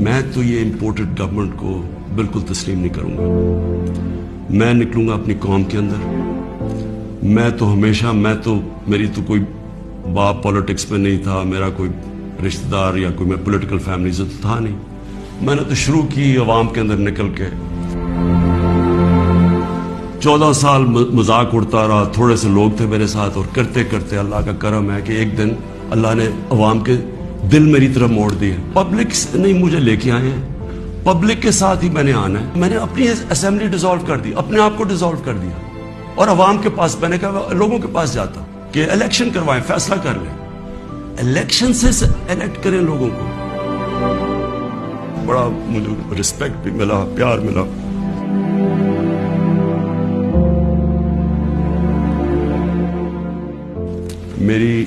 میں تو یہ امپورٹڈ گورنمنٹ کو بالکل تسلیم نہیں کروں گا. میں نکلوں گا اپنی قوم کے اندر. میں تو ہمیشہ میری تو کوئی باپ پالیٹکس میں نہیں تھا, میرا کوئی رشتہ دار یا کوئی میں پولیٹیکل فیملی سے تو تھا نہیں. میں نے تو شروع کی عوام کے اندر نکل کے. 14 سال مذاق اڑتا رہا, تھوڑے سے لوگ تھے میرے ساتھ, اور کرتے کرتے اللہ کا کرم ہے کہ ایک دن اللہ نے عوام کے دل میری طرف موڑ دیے. پبلک نہیں مجھے لے کے آئے ہیں, پبلک کے ساتھ ہی میں نے آنا ہے. میں نے اپنی اسمبلی ڈیزالو کر دی, اپنے آپ کو ڈیزالو کر دیا, اور عوام کے پاس میں نے کہا لوگوں کے پاس جاتا کہ الیکشن کروائیں, فیصلہ کر لیں, الیکشن سے الیکٹ کریں لوگوں کو. بڑا مجھے رسپیکٹ بھی ملا, پیار ملا. میری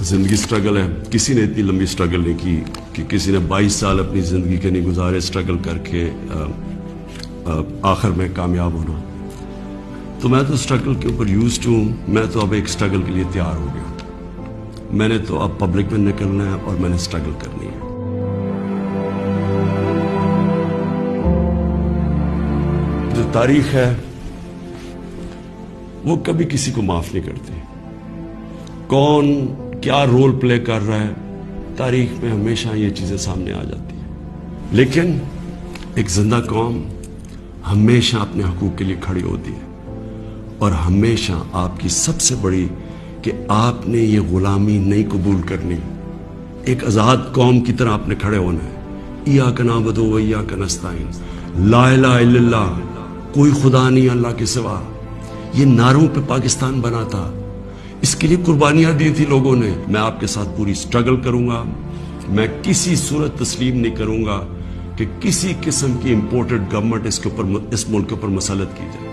زندگی سٹرگل ہے. کسی نے اتنی لمبی سٹرگل نہیں کی کہ کسی نے 22 سال اپنی زندگی کے نہیں گزارے سٹرگل کر کے آخر میں کامیاب ہونا. تو میں تو سٹرگل کے اوپر یوزڈ ہوں. میں تو اب ایک سٹرگل کے لیے تیار ہو گیا. میں نے تو اب پبلک میں نکلنا ہے اور میں نے سٹرگل کرنی ہے. جو تاریخ ہے وہ کبھی کسی کو معاف نہیں کرتی. کون کیا رول پلے کر رہا ہے, تاریخ میں ہمیشہ یہ چیزیں سامنے آ جاتی ہیں. لیکن ایک زندہ قوم ہمیشہ اپنے حقوق کے لیے کھڑی ہوتی ہے, اور ہمیشہ آپ کی سب سے بڑی کہ آپ نے یہ غلامی نہیں قبول کرنی. ایک آزاد قوم کی طرح آپ نے کھڑے ہونا ہے. ایاک نعبد و ایاک نستعین, لا الہ الا اللہ, کوئی خدا نہیں اللہ کے سوا. یہ نعروں پہ پاکستان بنا تھا, اس کے لیے قربانیاں دی تھی لوگوں نے. میں آپ کے ساتھ پوری سٹرگل کروں گا. میں کسی صورت تسلیم نہیں کروں گا کہ کسی قسم کی امپورٹڈ گورنمنٹ اس ملک کے اوپر مسلط کی جائے.